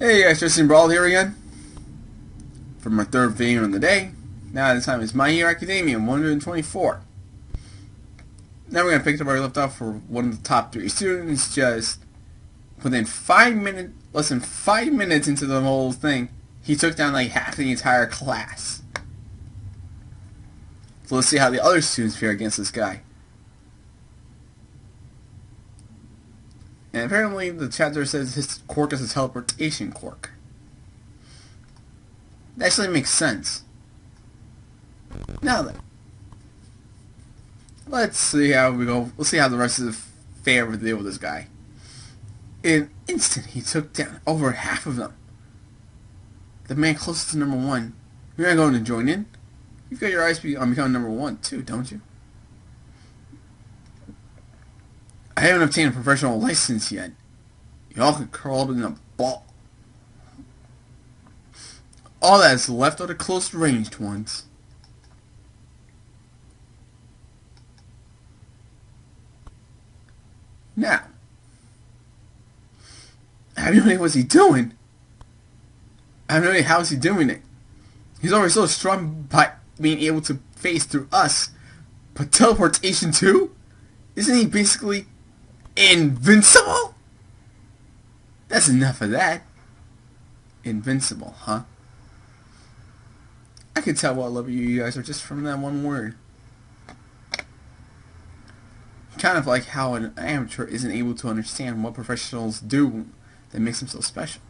Hey guys, Justin Brawl here again for my third video of the day. Now this time it's My Hero Academia 124. Now we're going to pick up where we left off for one of the top 3 students. Just within 5 minutes, less than 5 minutes into the whole thing, he took down like half the entire class. So let's see how the other students fare against this guy. And apparently the chapter says his quirk is a teleportation quirk. That actually makes sense. Now then, let's see how we go. Let's see how the rest of the fair will deal with this guy. In an instant, he took down over half of them. The man closest to number 1. You're not going to join in? You've got your eyes on becoming number 1 too, don't you? I haven't obtained a professional license yet. You all could curl up in a ball. All that's left are the close ranged ones. Now, I have no idea what's he doing. I have no idea how is he doing it. He's already so strong by being able to phase through us. But teleportation too? Isn't he basically invincible? That's enough of that. Invincible, huh? I can tell what level you guys are just from that one word. Kind of like how an amateur isn't able to understand what professionals do that makes them so special.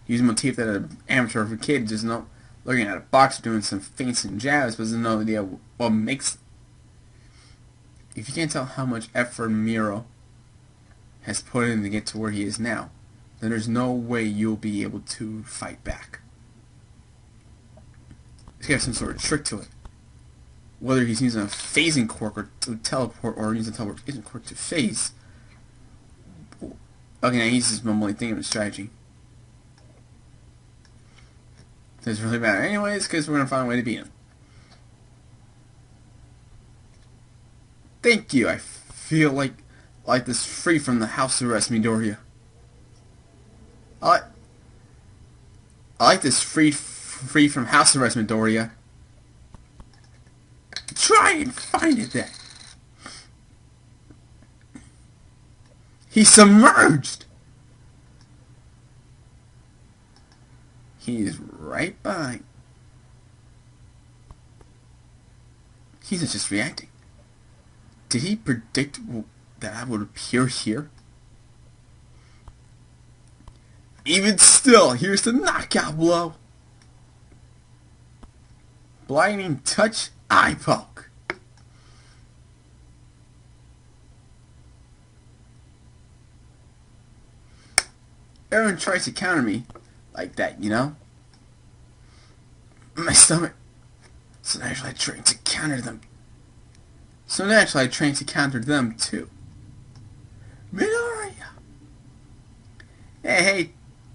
Using a motif that an amateur of a kid just not looking at a boxer doing some feints and jabs, but has no idea what makes. If you can't tell how much effort Miro has put in to get to where he is now, then there's no way you'll be able to fight back. He's got some sort of trick to it. Whether he's using a phasing quirk or to teleport, or using a teleportation quirk to phase. Okay, now he's just mumbling thinking of a strategy. Doesn't really matter anyways, because we're going to find a way to beat him. Thank you. I feel like this free from the house arrest, Midoriya. I like this free from house arrest, Midoriya. Try and find it then. He's submerged. He's right behind. He's not just reacting. Did he predict that I would appear here? Even still, here's the knockout blow. Blinding touch, eye poke. Everyone tries to counter me like that, you know? My stomach. So naturally I trained to counter them. Too. Midoriya! Hey,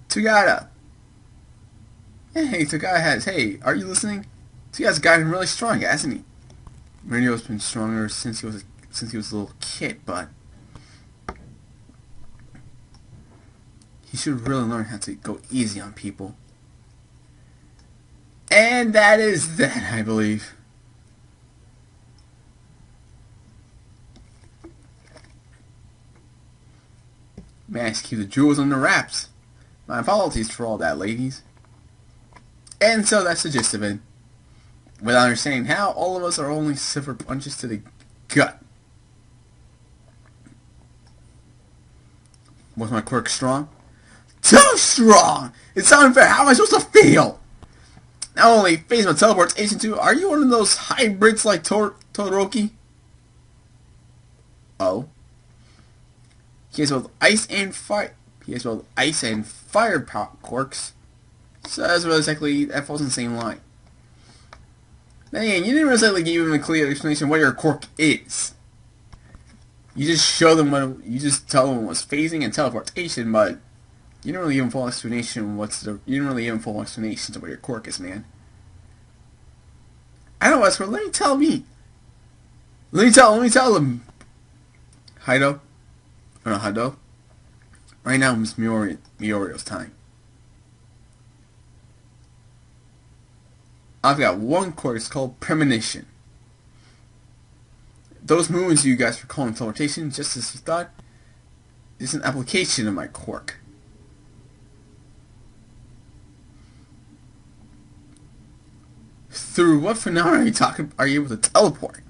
Tagada! Hey, Tagada has. Hey, are you listening? Tagada's gotten really strong, hasn't he? Mario's been stronger since he was a little kid, but he should really learn how to go easy on people. And that is that, I believe. Managed to keep the jewels under wraps. My apologies for all that, ladies. And so that's the gist of it. Without understanding how, all of us are only silver punches to the gut. Was my quirk strong? Too strong! It's unfair. How am I supposed to feel? Not only phase my teleportation too, are you one of those hybrids like Todoroki? Oh. He has both ice and fire. Quirks. So that's what exactly that falls in the same line. Then again, you didn't really give him a clear explanation of what your quirk is. You just show them what you just tell them what's phasing and teleportation, but you didn't really give them full explanation. You didn't really give them full explanations of what your quirk is, man. I know what's. Let me tell them. Hido. Or no, Hado. Right now it's Miorio's time. I've got one quirk, it's called Premonition. Those movements you guys were calling teleportation, just as you thought, is an application of my quirk. Through what phenomenon are you able to teleport?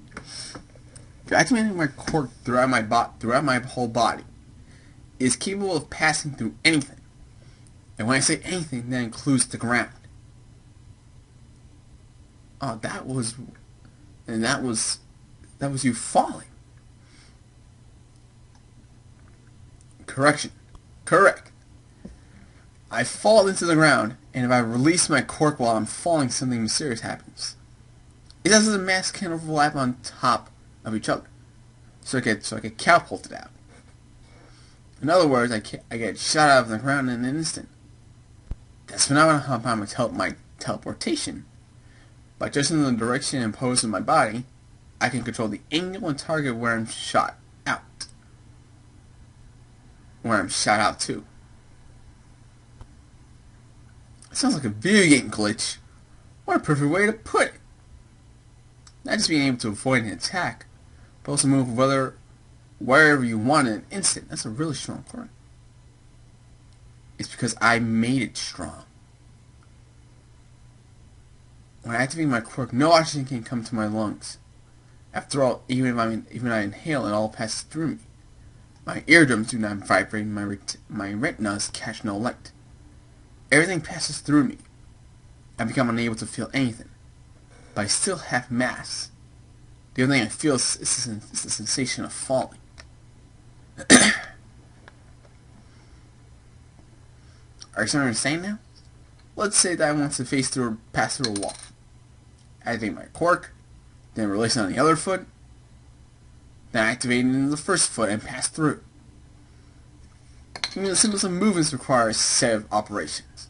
Activating my quirk throughout my whole body is capable of passing through anything. And when I say anything, that includes the ground. Oh, that was you falling. Correction. Correct. I fall into the ground, and if I release my quirk while I'm falling, something mysterious happens. It does the mass can overlap on top of each other, so I get catapulted out. In other words, I get shot out of the ground in an instant. That's phenomenon how my teleportation. By adjusting the direction and pose of my body, I can control the angle and target where I'm shot out. Where I'm shot out to. It sounds like a video game glitch. What a perfect way to put it. Not just being able to avoid an attack, but also move wherever you want in an instant. That's a really strong quirk. It's because I made it strong. When I activate my quirk, no oxygen can come to my lungs. After all, even if I inhale, it all passes through me. My eardrums do not vibrate, and my retinas catch no light. Everything passes through me. I become unable to feel anything, but I still have mass. The only thing I feel is the sensation of falling. Are you starting to understand now? Let's say that I want to pass through a wall. Activate my quirk, then release it on the other foot, then activate it into the first foot and pass through. Even the simplest of movements require a set of operations.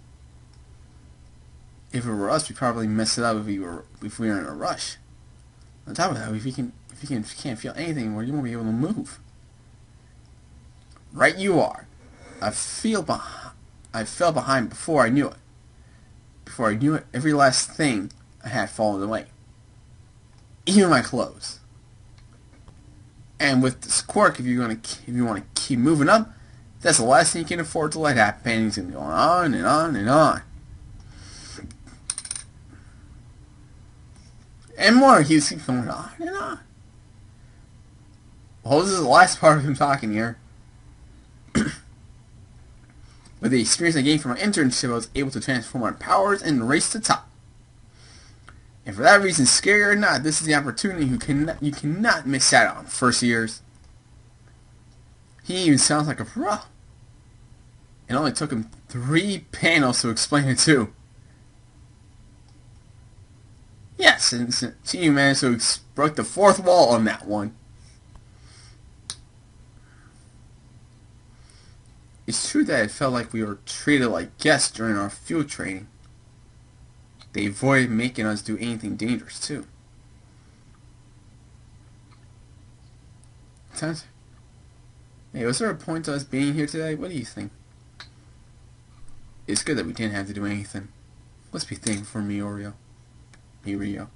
If it were us, we'd probably mess it up if we were in a rush. On top of that, if you can't feel anything, well, you won't be able to move. Right you are. I fell behind before I knew it. Before I knew it, every last thing I had fallen away. Even my clothes. And with this quirk, if you want to keep moving up, that's the last thing you can afford to let happen. And it's going to go on and on and on. And more, he keeps going on and on. Well, this is the last part of him talking here. With the experience I gained from my internship, I was able to transform my powers and race to the top. And for that reason, scary or not, this is the opportunity you cannot miss out on first years. He even sounds like a pro. It only took him 3 panels to explain it too. Yes, and you managed to break the 4th wall on that one. It's true that it felt like we were treated like guests during our field training. They avoided making us do anything dangerous too. Hey, was there a point to us being here today? What do you think? It's good that we didn't have to do anything. Let's be thankful for Mirio. Even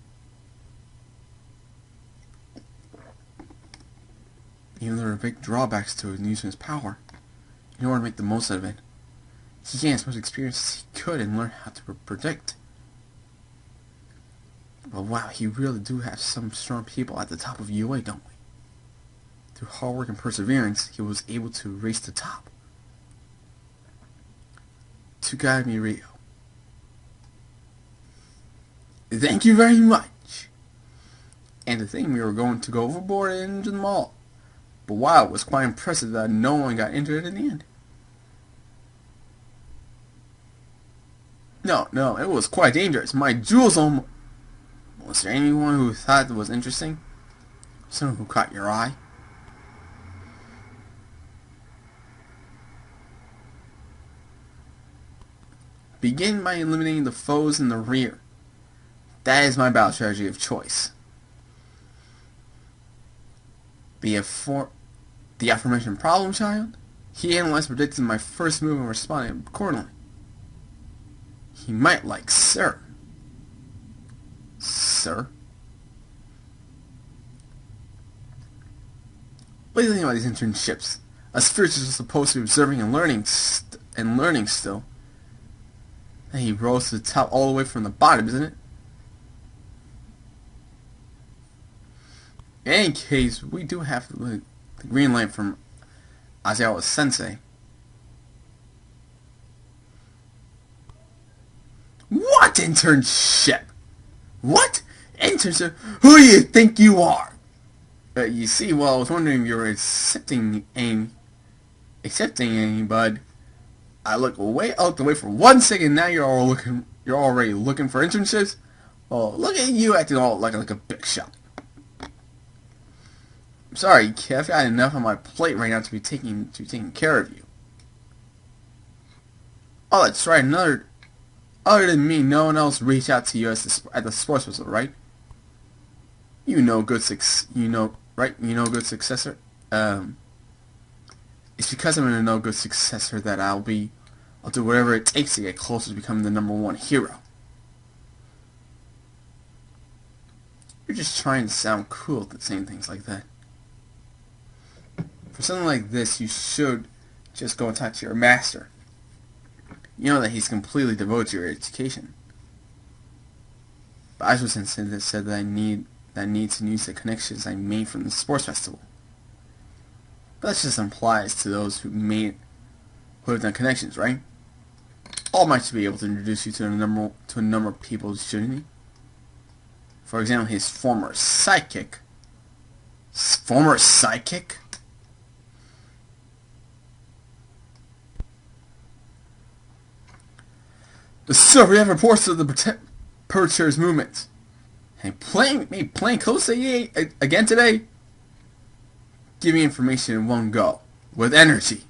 though there are big drawbacks to using his power, in order to make the most out of it, he gained as much experience as he could and learn how to predict. But wow, he really do have some strong people at the top of UA, don't we? Through hard work and perseverance, he was able to race to the top. To guide me, Rio. Thank you very much. And to think we were going to go overboard and injure them all. But wow, it was quite impressive that no one got injured in the end. No, it was quite dangerous. My jewels almost... Was there anyone who thought it was interesting? Someone who caught your eye? Begin by eliminating the foes in the rear. That is my battle strategy of choice. The aforementioned problem child, He analyzed and predicted my first move and responded accordingly. He might like Sir. Sir? What do you think about these internships? Us spirituals are supposed to be observing and learning still. And he rose to the top all the way from the bottom, isn't it? In any case, we do have the green light from Aizawa Sensei. What internship? What? Internship? Who do you think you are? You see, well, I was wondering if you were accepting any, bud. I look way out the way for 1 second. Now you're already looking for internships. Well, look at you acting all like a big shot. I'm sorry, kid. I've got enough on my plate right now to be taking care of you. Oh, that's right. Other than me, no one else reached out to you at the sports festival, right? Good successor. It's because I'm a no good successor that I'll do whatever it takes to get closer to becoming the #1 hero. You're just trying to sound cool saying things like that. For something like this, you should just go and talk to your master. You know that he's completely devoted to your education. But Aizawa-sensei said that I need to use the connections I made from the sports festival. But that just implies to those who have done connections, right? All Might should be able to introduce you to a number of people, shouldn't he? For example, his former sidekick. Former sidekick? So we have reports of the perpetrators' movement. And playing close to EA again today? Give me information in one go. With energy.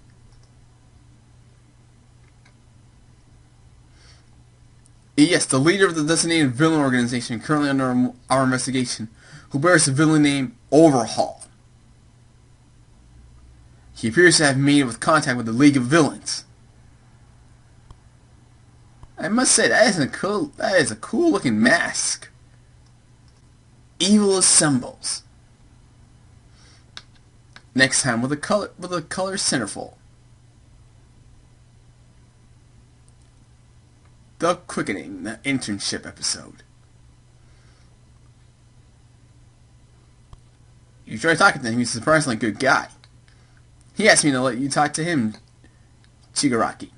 Yes, the leader of the designated villain organization currently under our investigation, who bears the villain name Overhaul. He appears to have made contact with the League of Villains. I must say that is a cool looking mask. Evil assembles. Next time with a color centerfold. The Quickening, the internship episode. You try talking to him, he's a surprisingly good guy. He asked me to let you talk to him, Shigaraki.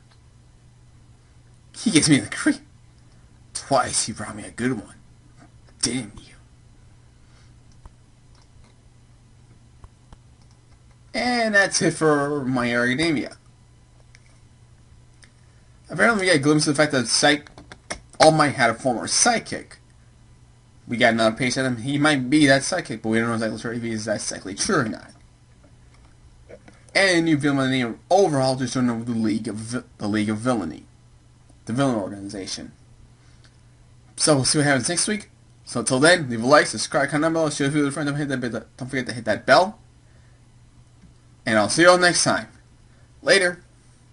He gives me the creep. Twice he brought me a good one. Didn't you? And that's it for My Hero Academia. Apparently we get a glimpse of the fact that All Might had a former sidekick. We got another page on him. He might be that sidekick, but we don't know exactly if he is exactly true or not. And a new villain by the name of Overhaul just joined over the League of Villainy. The villain organization. So we'll see what happens next week. So until then, leave a like, subscribe, comment down below, share with your friends, don't forget to hit that bell. And I'll see you all next time. Later.